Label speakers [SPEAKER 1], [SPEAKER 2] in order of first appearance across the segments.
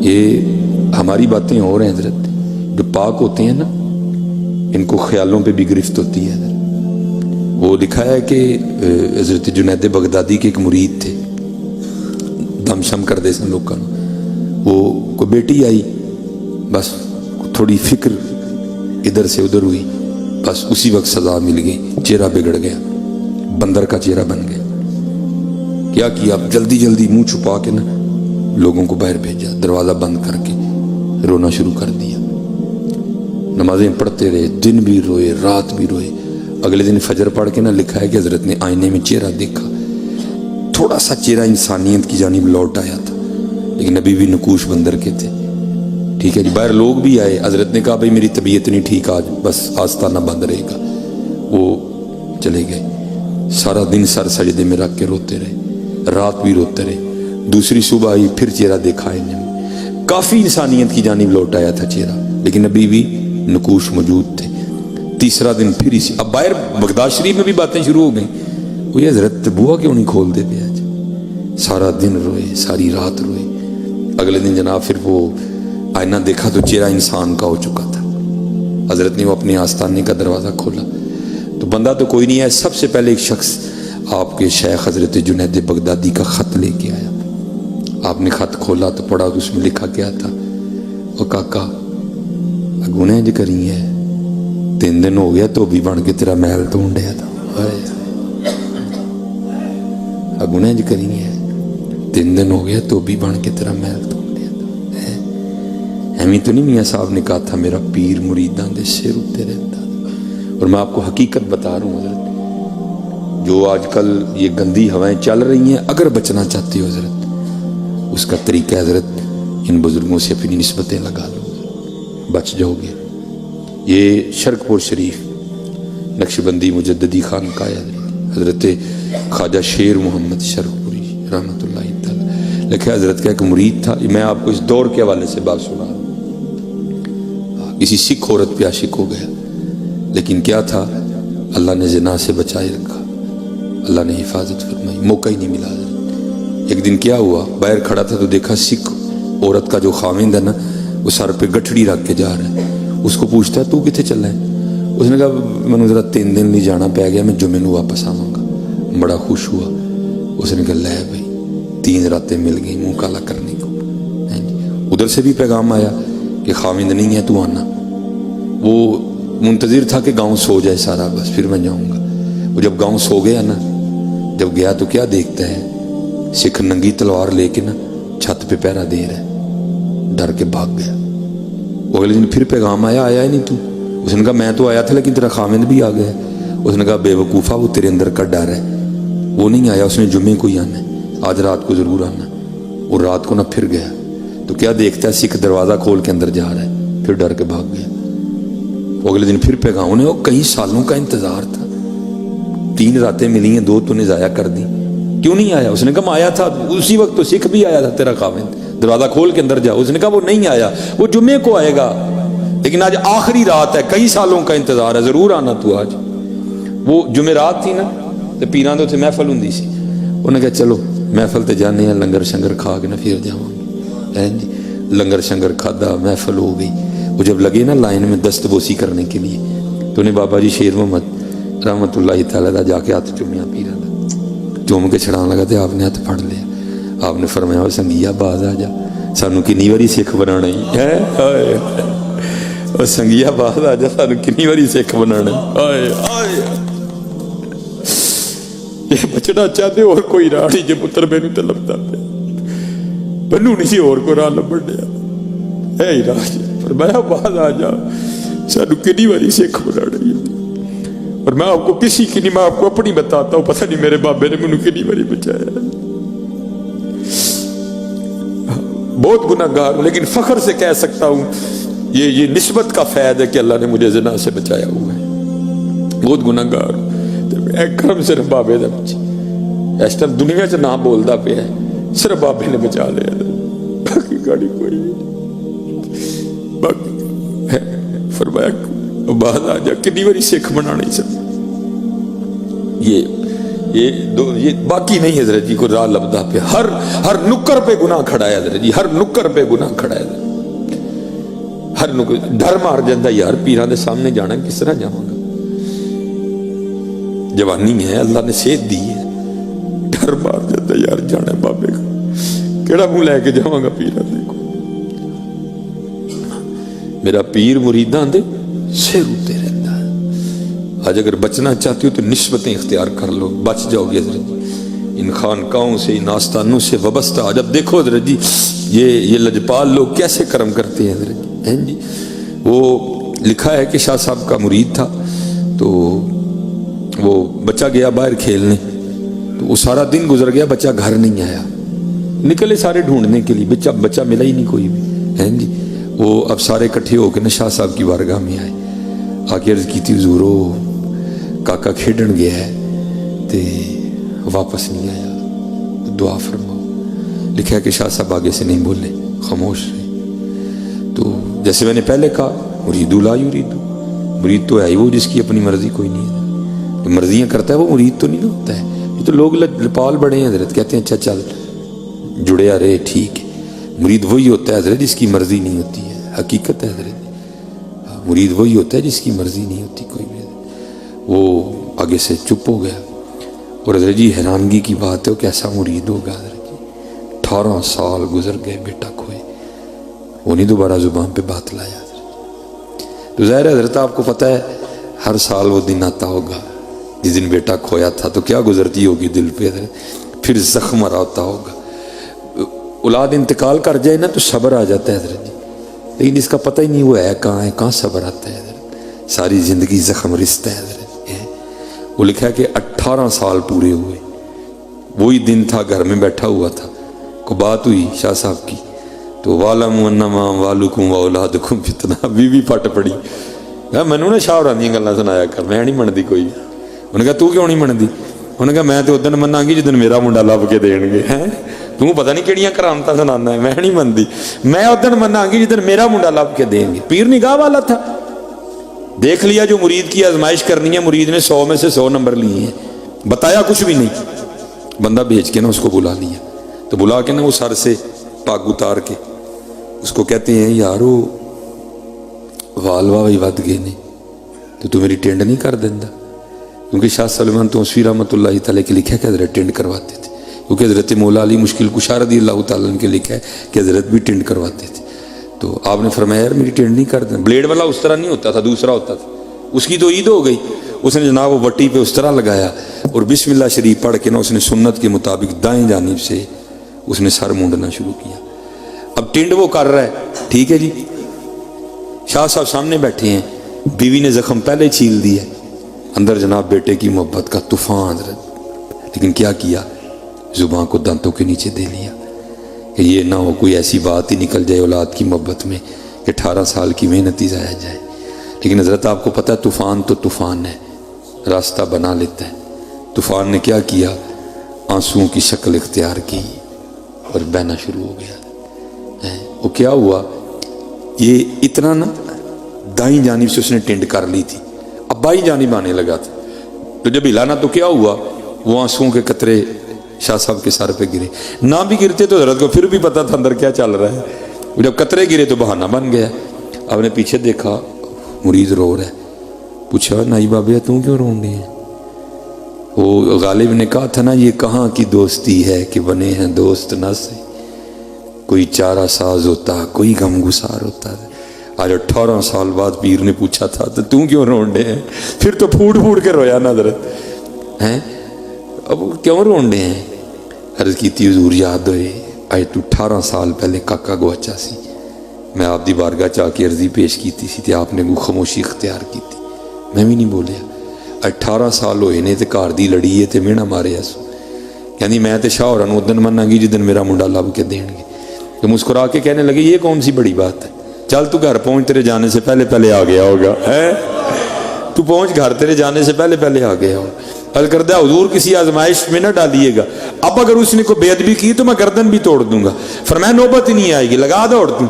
[SPEAKER 1] یہ ہماری باتیں اور ہیں حضرت، جو پاک ہوتے ہیں نا ان کو خیالوں پہ بھی گرفت ہوتی ہے حضرت۔ وہ لکھا ہے کہ حضرت جنید بغدادی کے ایک مرید تھے، دم شم کر دے سن لوگوں، وہ کوئی بیٹی آئی، بس تھوڑی فکر ادھر سے ادھر ہوئی، بس اسی وقت سزا مل گئی، چہرہ بگڑ گیا، بندر کا چہرہ بن گیا۔ کیا اب جلدی جلدی منہ چھپا کے نا لوگوں کو باہر بھیجا، دروازہ بند کر کے رونا شروع کر دیا۔ نمازیں پڑھتے رہے، دن بھی روئے رات بھی روئے۔ اگلے دن فجر پڑھ کے نا لکھا ہے کہ حضرت نے آئینے میں چہرہ دیکھا، تھوڑا سا چہرہ انسانیت کی جانب لوٹ آیا تھا، لیکن ابھی بھی نقوش بندر کے تھے۔ ٹھیک ہے جی، باہر لوگ بھی آئے، حضرت نے کہا بھائی میری طبیعت نہیں ٹھیک آج، بس آستانہ بند رہے گا۔ وہ چلے گئے، سارا دن سر سجدے میں رکھ کے روتے رہے، رات بھی روتے رہے۔ دوسری صبح آئی، پھر چہرہ دیکھا آئینے میں، کافی انسانیت کی جانب لوٹ آیا تھا چہرہ، لیکن ابھی بھی نقوش موجود تھے۔ تیسرا دن پھر اسی، اب باہر بغداد شریف میں بھی باتیں شروع ہو گئیں، وہ یہ حضرت بوا کیوں نہیں کھول دیتے آج؟ سارا دن روئے، ساری رات روئے۔ اگلے دن جناب پھر وہ آئینہ دیکھا تو چہرہ انسان کا ہو چکا تھا۔ حضرت نے وہ اپنے آستانے کا دروازہ کھولا تو بندہ تو کوئی نہیں ہے، سب سے پہلے ایک شخص آپ کے شیخ حضرت جنید بغدادی کا خط لے کے آیا۔ آپ نے خط کھولا تو پڑھا تو اس میں لکھا کیا تھا، وہ کاکا اگونے جو کری ہے، 3 دن ہو گیا تو بھی بن کے تیرا محل ڈھونڈیا تھا، اگونے جو کری ہے 3 دن ہو گیا تو بھی بن کے تیرا محل ڈھونڈیا تھا۔ ایمی تو نہیں میاں صاحب نے کہا تھا میرا پیر مریداں دے سر اتے رہتا۔ اور میں آپ کو حقیقت بتا رہا ہوں حضرت، جو آج کل یہ گندی ہوائیں چل رہی ہیں، اگر بچنا چاہتے ہو حضرت، اس کا طریقہ حضرت ان بزرگوں سے اپنی نسبتیں لگا لو، بچ جاؤ گے۔ یہ شرک پور شریف نقشبندی مجددی خانقاہ ہے، حضرت خواجہ شیر محمد شرک پوری رحمۃ اللہ تعالی لکھا، حضرت کا ایک مرید تھا۔ میں آپ کو اس دور کے حوالے سے بات سنا رہا ہوں۔ کسی سکھ عورت پہ عاشق ہو گیا، لیکن کیا تھا، اللہ نے زنا سے بچائے رکھا، اللہ نے حفاظت فرمائی، موقع ہی نہیں ملا حضرت۔ ایک دن کیا ہوا، باہر کھڑا تھا تو دیکھا سکھ عورت کا جو خاوند ہے نا، وہ سر پہ گٹھڑی رکھ کے جا رہا ہے۔ اس کو پوچھتا ہے تو کتنے چلا ہے؟ اس نے کہا میں نے ذرا 3 دن نہیں جانا پہ گیا، میں جمعے کو واپس آواں گا۔ بڑا خوش ہوا، اس نے کہا لے بھائی 3 راتیں مل گئی منہ کالا کرنے کو۔ ادھر سے بھی پیغام آیا کہ خاوند نہیں ہے تو آنا۔ وہ منتظر تھا کہ گاؤں سو جائے سارا، بس پھر میں جاؤں گا۔ وہ جب گاؤں سو گیا نا، جب گیا تو کیا دیکھتا ہے، سکھ ننگی تلوار لے کے نا چھت پہ پہرا دے رہا ہے، ڈر کے بھاگ گیا۔ وہ اگلے دن پھر پیغام آیا ہی نہیں تو؟ اس نے کہا میں تو آیا تھا لیکن تیرا خاوند بھی آ گیا۔ اس نے کہا بے وقوفا، وہ تیرے اندر کا ڈر ہے، وہ نہیں آیا، اس نے جمعے کو ہی آنا ہے، آج رات کو ضرور آنا۔ اور رات کو نہ پھر گیا تو کیا دیکھتا ہے، سکھ دروازہ کھول کے اندر جا رہا ہے، پھر ڈر کے بھاگ گیا۔ وہ اگلے دن پھر پیغام، انہیں وہ کئی سالوں کا انتظار تھا، 3 راتیں ملی ہیں، 2 تو نے ضائع کر دی، کیوں نہیں آیا؟ اس نے کہا میں آیا تھا اسی وقت تو سکھ بھی آیا تھا تیرا خاوند، دروازہ کھول کے اندر جا۔ اس نے کہا وہ نہیں آیا، وہ جمعے کو آئے گا، لیکن آج آخری رات ہے، کئی سالوں کا انتظار ہے، ضرور آنا تو آج۔ وہ جمعرات تھی نا تو پیران تو محفل ہوں سی، انہوں نے کہا چلو محفل تے جانے ہیں، لنگر شنگر کھا کے نا پھر جاؤں گے۔ لنگر شنگر کھادا، محفل ہو گئی۔ وہ جب لگے نا لائن میں دست بوسی کرنے کے لیے تو انہیں بابا جی شیر محمد رحمۃ اللہ تعالیٰ دا جا کے ہاتھ چومیا، پیران دا چوم کے چھڑان لگا تو آپ نے ہاتھ پھڑ لیا۔ آپ نے فرمایا وہ سنگیا باز آ جا، سانو کنی واری سکھ بنانا ہی ہے، اور سنگیا باز آ جا، سانو کنی واری سکھ بنانا ہے۔ یہ بچنا چاہتے اور کوئی راہ نہیں، جے پتر مینوں تے لبدا پیا، بنو نہیں سی اور کوئی راہ لبن دیا، اے ہی راہ فرمایا باز آ جا، سانو کنی واری سکھ بنانا ہی۔ اور میں آپ کو کسی کی نہیں، میں آپ کو اپنی بتاتا ہوں، پتہ نہیں میرے بابے نے مینوں کنی واری بچایا، بہت گناہگار ہوں، لیکن فخر سے کہہ سکتا ہوں یہ نسبت کا فیض ہے کہ اللہ نے مجھے زنا سے بچایا ہوا ہے، بہت گناہگار ہوں۔ کرم صرف بابے دا بچے، اس ٹائم دنیا چ نہ بولدا پیا ہے، صرف بابے نے بچا لیا، باقی گاڑی کوئی نہیں۔ باقی فرمایا باز آ جا، کنی واری سکھ بنا نہیں سکتا۔ یہ باقی نہیں حضرت جی کو راہ لبدہ پہ ہر نکر پہ گناہ کھڑا ہے حضرت جی، ہر نکر پہ گناہ کھڑا ہے، ہر نکر ڈر مار جاتا یار پیران دے سامنے جانا کس طرح جاؤں گا، جوانی ہے اللہ نے صحت دی ہے، ڈر مار جاتا یار جانا بابے کا کیڑا منہ لے کے جاؤں گا پیران دے کو، میرا پیر مریدان دے سر ہوتے رہتا ہے۔ آج اگر بچنا چاہتی ہو تو نسبتیں اختیار کر لو، بچ جاؤ گے حضرت جی، ان خانقاہوں سے ان آستانوں سے وابستہ۔ آج اب دیکھو حضرت جی یہ لجپال لوگ کیسے کرم کرتے ہیں حضرت جی، وہ لکھا ہے کہ شاہ صاحب کا مرید تھا، تو وہ بچہ گیا باہر کھیلنے، تو وہ سارا دن گزر گیا، بچہ گھر نہیں آیا، نکلے سارے ڈھونڈنے کے لیے، بچہ ملا ہی نہیں کوئی بھی ہے جی۔ وہ اب سارے اکٹھے ہو کے شاہ صاحب کی بارگاہ میں آئے، آ کے عرض کی تھی حضور کاکا کھیڈن گیا ہے تے واپس نہیں آیا، دعا فرماؤ۔ لکھا ہے کہ شاہ صاحب آگے سے نہیں بولے، خاموش رہے۔ تو جیسے میں نے پہلے کہا مرید لا یرید، مرید تو ہے ہی وہ جس کی اپنی مرضی کوئی نہیں ہے، جو مرضیاں کرتا ہے وہ مرید تو نہیں ہوتا ہے۔ یہ تو لوگ لپال بڑے ہیں حضرت، کہتے ہیں اچھا چل جڑیا رہے ٹھیک ہے، مرید وہی ہوتا ہے حضرت جس کی مرضی نہیں ہوتی ہے، حقیقت ہے حضرت، مرید وہی ہوتا ہے جس کی مرضی نہیں ہوتی کوئی بھی۔ وہ آگے سے چپ ہو گیا، اور حضرت جی حیرانگی کی بات ہے وہ کیسا مرید ہوگا حضرت جی، 18 سال گزر گئے بیٹا کھوئے، وہ نہیں دوبارہ زبان پہ بات لایا حضرت۔ تو ظاہر ہے حضرت آپ کو پتہ ہے ہر سال وہ دن آتا ہوگا جس دن بیٹا کھویا تھا، تو کیا گزرتی ہوگی دل پہ حضرت، پھر زخم آ ہوتا ہوگا۔ اولاد انتقال کر جائے نا تو صبر آ جاتا ہے حضرت جی، لیکن اس کا پتہ ہی نہیں وہ ہے کہاں صبر آتا ہے حضرت، ساری زندگی زخم رستا ہے حضرت۔ وہ لکھا ہے کہ 18 سال پورے ہوئے، وہی دن تھا گھر میں بیٹھا ہوا تھا، کو بات ہوئی شاہ صاحب کی، تو وَعْلَمُوا أَنَّمَا أَمْوَالُكُمْ وَأَوْلَادُكُمْ فِتْنَةٌ، بیوی پھٹ پڑی، مینوں نہ شاہ ہوراں دیاں گلاں سنایا کر، میں نہیں منتی کوئی۔ انہوں نے کہا تو کیوں نہیں منتی؟ انہوں نے کہا میں تو ادن مناں گی جدن میرا منڈا لب کے دین گے، تم پتہ نہیں کیڑیاں کرامتاں سنانا ہے، میں نہیں منتی، میں ادن مناں گی جدن میرا منڈا لب کے دیں گے۔ پیر نگاہ والا تھا، دیکھ لیا جو مرید کی آزمائش کرنی ہے، مرید نے 100 میں سے 100 نمبر لیے ہیں، بتایا کچھ بھی نہیں، بندہ بھیج کے نا اس کو بلا لیا، تو بلا کے نا وہ سر سے پاگ اتار کے اس کو کہتے ہیں یارو وال واہی ود گئے نے، تو میری ٹینڈ نہیں کر دیندا؟ کیونکہ شاہ سلمان توسوی رحمۃ اللہ تعالیٰ کے لکھا ہے کہ حضرت ٹینڈ کرواتے تھے، کیونکہ حضرت مولا علی مشکل کشا رضی اللہ تعالیٰ کے لکھا ہے کہ حضرت بھی ٹینڈ کرواتے تھے۔ تو آپ نے فرمایا یار میری ٹینڈ نہیں کر دیں، بلیڈ والا اس طرح نہیں ہوتا تھا، دوسرا ہوتا تھا، اس کی تو عید ہو گئی، اس نے جناب وہ وٹی پہ اس طرح لگایا، اور بسم اللہ شریف پڑھ کے نا اس نے سنت کے مطابق دائیں جانب سے اس نے سر مونڈنا شروع کیا۔ اب ٹینڈ وہ کر رہا ہے، ٹھیک ہے جی، شاہ صاحب سامنے بیٹھے ہیں، بیوی نے زخم پہلے چھیل دیا، اندر جناب بیٹے کی محبت کا طوفان حضرت، لیکن کیا زبان کو دانتوں کے نیچے دے لیا کہ یہ نہ ہو کوئی ایسی بات ہی نکل جائے اولاد کی محبت میں کہ 18 سال کی محنت ہی ضائع جائے۔ لیکن حضرت آپ کو پتہ ہے طوفان تو طوفان ہے، راستہ بنا لیتا ہے۔ طوفان نے کیا کیا، آنسوؤں کی شکل اختیار کی اور بہنا شروع ہو گیا۔ وہ کیا ہوا، یہ اتنا نا دائیں جانب سے اس نے ٹینڈ کر لی تھی، اب بائیں جانب آنے لگا تھا، تو جب ہلانا تو کیا ہوا، وہ آنسوؤں کے قطرے شاہ صاحب کے سر پہ گرے، نہ بھی گرتے تو حضرت کو پھر بھی پتا تھا اندر کیا چل رہا ہے، جب قطرے گرے تو بہانہ بن گیا۔ آپ نے پیچھے دیکھا مرید رو رہا ہے، پوچھا نائی بابیا تم کیوں رو رہے ہیں؟ وہ غالب نے کہا تھا نا یہ کہاں کی دوستی ہے کہ بنے ہیں دوست نہ سے، کوئی چارہ ساز ہوتا کوئی غم گسار ہوتا ہے۔ آج 18 سال بعد پیر نے پوچھا تھا تو تم کیوں رون رہے ہیں؟ پھر تو پھوٹ پھوٹ کے رویا نا حضرت ہیں، اب کیوں رون رہے ہیں؟ عرض کی تھی حضور یاد ہوئے آج تو 18 سال پہلے کاکا گواچا سی، میں آپ دی بارگاہ چاہ کے عرضی پیش کی تھی آپ نے خاموشی اختیار کی تھی، میں بھی نہیں بولیا۔ 18 سال ہوئے نے تے گھر دی لڑی ہے تے مینا مارے اسو، یعنی میں تے شاہ ہوراں نوں ادن مناں گی جدن میرا منڈا لب کے دین گے۔ تو مسکرا کے کہنے لگے یہ کون سی بڑی بات ہے، چل تو گھر پہنچ، تیرے جانے سے پہلے پہلے آ گیا ہوگا، ہے تو پہنچ گھر، تیرے جانے سے پہلے پہلے آ گیا ہوگا۔ عرض کردہ حضور کسی آزمائش میں نہ ڈالیے گا، اب اگر اس نے کوئی بے ادبی کی تو میں گردن بھی توڑ دوں گا۔ فرمایا نوبت ہی نہیں آئے گی، لگا دوڑ تم۔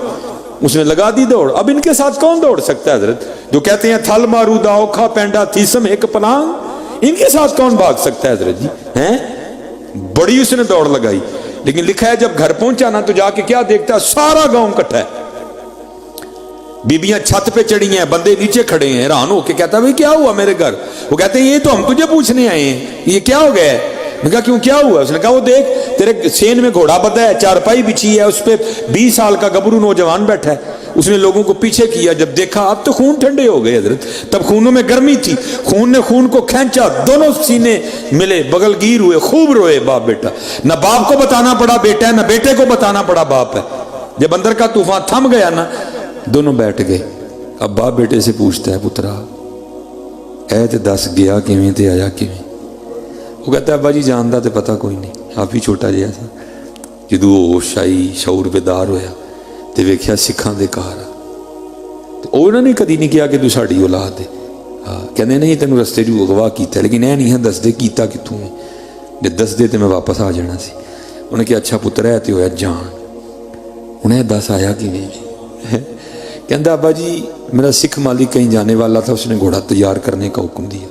[SPEAKER 1] اس نے لگا دی دوڑ۔ اب ان کے ساتھ کون دوڑ سکتا ہے حضرت، جو کہتے ہیں تھل مارو دا اوکھا پینڈا تھیسم ایک پلانگ، ان کے ساتھ کون بھاگ سکتا ہے حضرت جی ہیں؟ بڑی اس نے دوڑ لگائی، لیکن لکھا ہے جب گھر پہنچا نا تو جا کے کیا دیکھتا ہے، سارا گاؤں اکٹھا ہے، بیبیاں چھت پہ چڑھی ہیں، بندے نیچے کھڑے ہیں، حیران ہو کے کہتا ہے بھئی کیا ہوا میرے گھر؟ وہ کہتے ہیں یہ تو ہم تجھے پوچھنے آئے ہیں، یہ کیا ہو گیا ہے؟ میں کہا کیوں کیا ہوا؟ اس نے کہا وہ دیکھ تیرے سین میں گھوڑا بدھا ہے، چارپائی بچھی ہے، اس پہ 20 سال کا گبرو نوجوان بیٹھا ہے۔ اس نے لوگوں کو پیچھے کیا، جب دیکھا اب تو خون ٹھنڈے ہو گئے حضرت، تب خونوں میں گرمی تھی، خون نے خون کو کھینچا، دونوں سینے ملے، بغل گیر ہوئے، خوب روئے باپ بیٹا، نہ باپ کو بتانا پڑا بیٹا ہے، نہ بیٹے کو بتانا پڑا باپ ہے۔ جب اندر کا طوفان تھم گیا نا دونوں بیٹھ گئے۔ اب باپ بیٹے سے پوچھتا ہے پترا اے تے دس گیا کیویں تے آیا کیویں؟ وہ کہتا ہے ابا جی جاندا تے پتہ کوئی نہیں، آپ ہی چھوٹا جہا سا، جدوں ہوش آئی شعور بیدار ہویا تے ویکھیا سکھاں دے گھر تے انہوں نے کدی نہیں کیا کہ تو ساڈی اولاد ہے، کہندے نہیں تینوں رستے جو اغوا کیتا، لیکن اے نہیں ہے دس دے کیتا کتوں ہے، جے دس دے تے میں واپس آ جانا سی۔ انہیں کہا اچھا پتر ہے تے ہویا جان، انہیں دس آیا کیویں؟ کہندا ابا جی میرا سکھ مالک کہیں جانے والا تھا، اس نے گھوڑا تیار کرنے کا حکم دیا،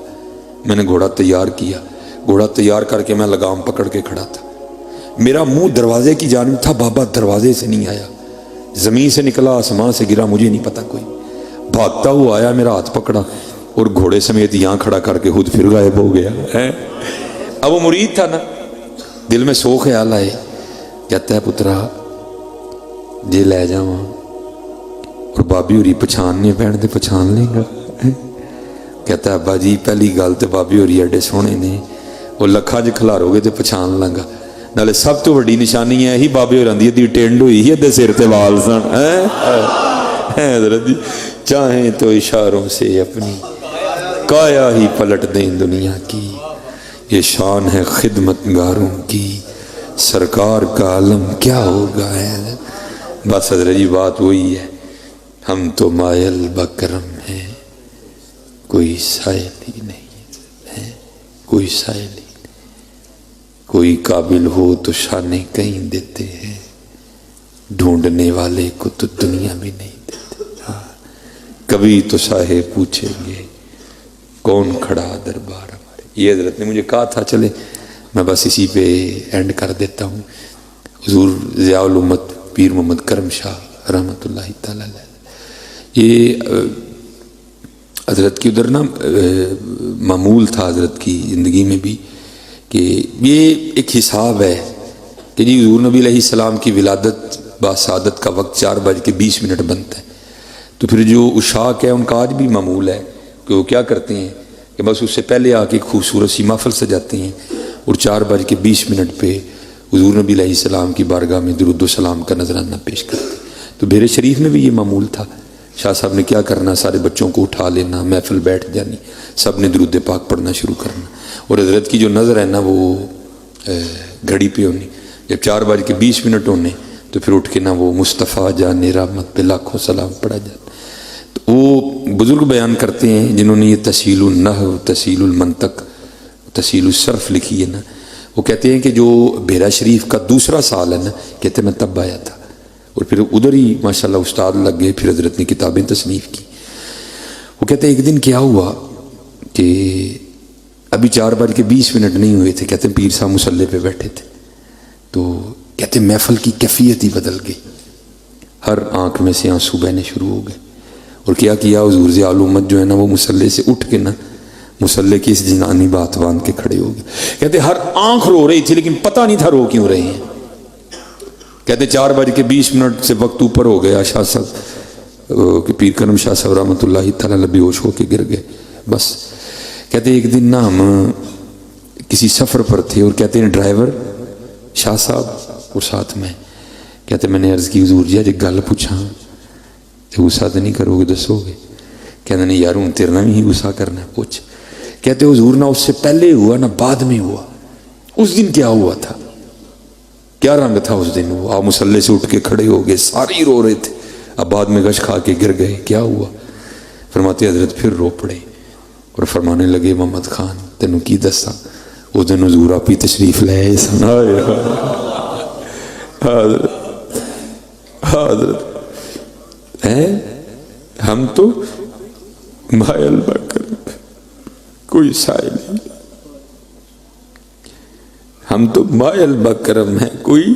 [SPEAKER 1] میں نے گھوڑا تیار کیا، گھوڑا تیار کر کے میں لگام پکڑ کے کھڑا تھا، میرا منہ دروازے کی جانب تھا، بابا دروازے سے نہیں آیا، زمین سے نکلا آسمان سے گرا، مجھے نہیں پتا کوئی، بھاگتا ہوا آیا، میرا ہاتھ پکڑا اور گھوڑے سمیت یہاں کھڑا کر کے خود پھر غائب ہو گیا ہے۔ اب وہ مرید تھا نا، دل میں سو خیال آئے، کہتا ہے پترا جے لے جاواں اور بابی ہوری پچھاننے پہن دے پچھان لیں گا؟ کہتا ہے ابا جی پہلی گل تے بابی ہوری ایڈے سونے نے، وہ لکھاں جے کھلارو گے تے پچھان لیں گا، نالے سب تو بڑی نشانی ہے ہی بابے ہوراں دی ٹینڈ ہوئی ہی ادھے سر تے وال سن، حضرت جی چاہیں تو اشاروں سے اپنی کایا ہی پلٹ دیں دنیا کی، یہ شان ہے خدمت گاروں کی، سرکار کا علم کیا ہوگا ہے۔ بس حضرت جی بات وہی ہے، ہم تو مائل بکرم ہیں، کوئی سائل ہی نہیں ہے، کوئی سائل ہی نہیں، کوئی قابل ہو تو شانے کہیں دیتے ہیں، ڈھونڈنے والے کو تو دنیا میں نہیں دیتے، کبھی تو صاحب پوچھیں گے کون کھڑا دربار ہمارے۔ یہ حضرت نے مجھے کہا تھا، چلے میں بس اسی پہ اینڈ کر دیتا ہوں۔ حضور ضیاء الامت پیر محمد کرم شاہ رحمۃ اللہ تعالی علیہ، یہ حضرت کی ادھر نا معمول تھا حضرت کی زندگی میں بھی کہ یہ ایک حساب ہے کہ جی حضور نبی علیہ السلام کی ولادت باسعادت کا وقت 4:20 بنتا ہے، تو پھر جو عشاق ہے ان کا آج بھی معمول ہے کہ وہ کیا کرتے ہیں کہ بس اس سے پہلے آ کے خوبصورت سی محفل سجاتے ہیں اور 4:20 پہ حضور نبی علیہ السلام کی بارگاہ میں درود و سلام کا نذرانہ پیش کرتے ہیں۔ تو بیر شریف میں بھی یہ معمول تھا، شاہ صاحب نے کیا کرنا، سارے بچوں کو اٹھا لینا، محفل بیٹھ جانی، سب نے درود پاک پڑھنا شروع کرنا، اور حضرت کی جو نظر ہے نا وہ گھڑی پہ ہونی، جب 4:20 ہونے تو پھر اٹھ کے نا وہ مصطفیٰ جان رحمت پہ لاکھوں سلام پڑھا جاتا۔ تو وہ بزرگ بیان کرتے ہیں جنہوں نے یہ تسہیل النحو، تسہیل المنطق، تسہیل الصرف لکھی ہے نا، وہ کہتے ہیں کہ جو بیرا شریف کا دوسرا سال ہے نا، کہتے میں تب آیا تھا، اور پھر ادھر ہی ماشاءاللہ استاد لگ گئے، پھر حضرت نے کتابیں تصنیف کی۔ وہ کہتے ہیں ایک دن کیا ہوا کہ ابھی 4:20 نہیں ہوئے تھے، کہتے ہیں پیر صاحب مصلی پہ بیٹھے تھے، تو کہتے ہیں محفل کی کیفیت ہی بدل گئی، ہر آنکھ میں سے آنسو بہنے شروع ہو گئے، اور کیا حضور ضیاء الامت جو ہے نا وہ مصلی سے اٹھ کے نا مصلی کی اس جنانی بات باندھ کے کھڑے ہو گئے، کہتے ہر آنکھ رو رہی تھی لیکن پتہ نہیں تھا رو کیوں رہے ہیں۔ کہتے 4:20 سے وقت اوپر ہو گیا، شاہ صاحب کہ پیر کرم شاہ صاحب رحمۃ اللہ تعالی بے ہوش ہو کے گر گئے۔ بس کہتے ایک دن نا ہم کسی سفر پر تھے، اور کہتے ہیں ڈرائیور شاہ صاحب اور ساتھ میں، کہتے میں نے عرض کی حضور جی ایک گل پوچھاں تے غصہ تو نہیں کرو گے، دسو گے؟ کہتے نہیں یار ہوں تیرنا بھی ہی غصہ کرنا ہے، پوچھ۔ کہتے حضور نہ اس سے پہلے ہوا نہ بعد میں ہوا، اس دن کیا ہوا تھا، کیا رنگ تھا اس دن؟ وہ آپ مصلی سے اٹھ کے کھڑے ہو گئے، ساری رو رہے تھے، اب بعد میں غش کھا کے گر گئے، کیا ہوا؟ فرماتے حضرت پھر رو پڑے اور فرمانے لگے محمد خان تینوں کی دسا، اس دن حضور آپ ہی تشریف لے آئے سن۔ حضرت ہم تو مائل بکر کوئی سائل نہیں۔ تو مائل بکرم ہے، کوئی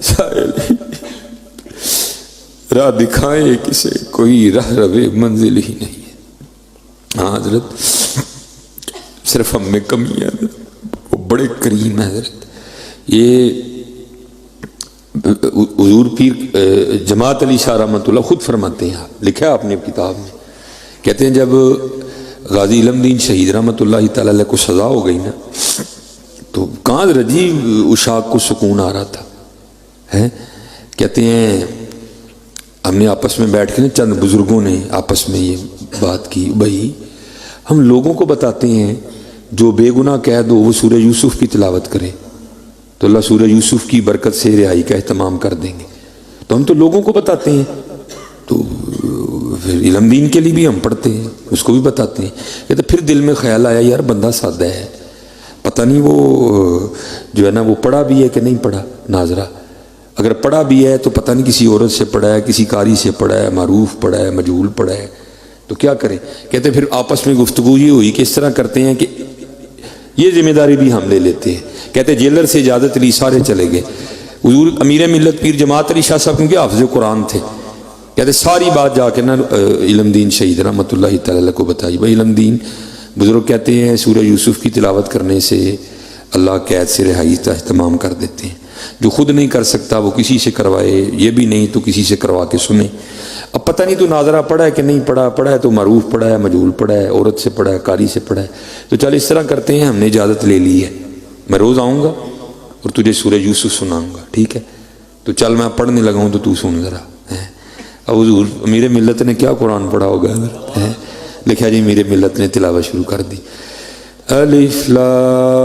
[SPEAKER 1] سائل ہی راہ دکھائے کسے، کوئی راہ روے منزل ہی نہیں ہے۔ ہاں حضرت صرف ہم میں کمی ہے، وہ بڑے کریم ہے حضرت۔ یہ حضور پیر جماعت علی شاہ رحمۃ اللہ خود فرماتے ہیں، لکھا آپ نے کتاب میں، کہتے ہیں جب غازی علم دین شہید رحمۃ اللہ تعالی علیہ کو سزا ہو گئی نا، تو کہاں عجیب اشاق کو سکون آ رہا تھا۔ کہتے ہیں ہم نے آپس میں بیٹھ کے نا، چند بزرگوں نے آپس میں یہ بات کی، بھائی ہم لوگوں کو بتاتے ہیں جو بے گناہ قید ہو وہ سورہ یوسف کی تلاوت کرے تو اللہ سورہ یوسف کی برکت سے رہائی کا اہتمام کر دیں گے، تو ہم تو لوگوں کو بتاتے ہیں، تو پھر علم دین کے لیے بھی ہم پڑھتے ہیں، اس کو بھی بتاتے ہیں۔ کہتے پھر دل میں خیال آیا یار بندہ سادہ ہے، پتہ نہیں وہ جو ہے نا وہ پڑھا بھی ہے کہ نہیں پڑھا، ناظرہ اگر پڑھا بھی ہے تو پتہ نہیں کسی عورت سے پڑھا ہے، کسی قاری سے پڑھا ہے، معروف پڑھا ہے، مجہول پڑھا ہے، تو کیا کریں۔ کہتے پھر آپس میں گفتگو یہ ہوئی کہ اس طرح کرتے ہیں کہ یہ ذمہ داری بھی ہم لے لیتے ہیں۔ کہتے جیلر سے اجازت لی، سارے چلے گئے۔ حضور امیر ملت پیر جماعت علی شاہ صاحب کیونکہ حافظ قرآن تھے، کہتے ساری بات جا کے نا علم دین شہید رحمۃ اللہ تعالی کو بتائی۔ بھائی علم دین بزرگ کہتے ہیں سورہ یوسف کی تلاوت کرنے سے اللہ قید سے رہائی کا اہتمام کر دیتے ہیں، جو خود نہیں کر سکتا وہ کسی سے کروائے، یہ بھی نہیں تو کسی سے کروا کے سنے۔ اب پتہ نہیں تو ناظرہ پڑھا ہے کہ نہیں پڑھا، پڑھا ہے تو معروف پڑھا ہے، مجہول پڑھا ہے، عورت سے پڑھا ہے، قاری سے پڑھا ہے، تو چل اس طرح کرتے ہیں، ہم نے اجازت لے لی ہے، میں روز آؤں گا اور تجھے سورہ یوسف سناؤں گا، ٹھیک ہے؟ تو چل میں پڑھنے لگا ہوں تو سن ذرا۔ اب حضور امیر ملت نے کیا قرآن پڑھا ہوگا، لکھا جی میرے ملت نے تلاوت شروع کر دی، الف لام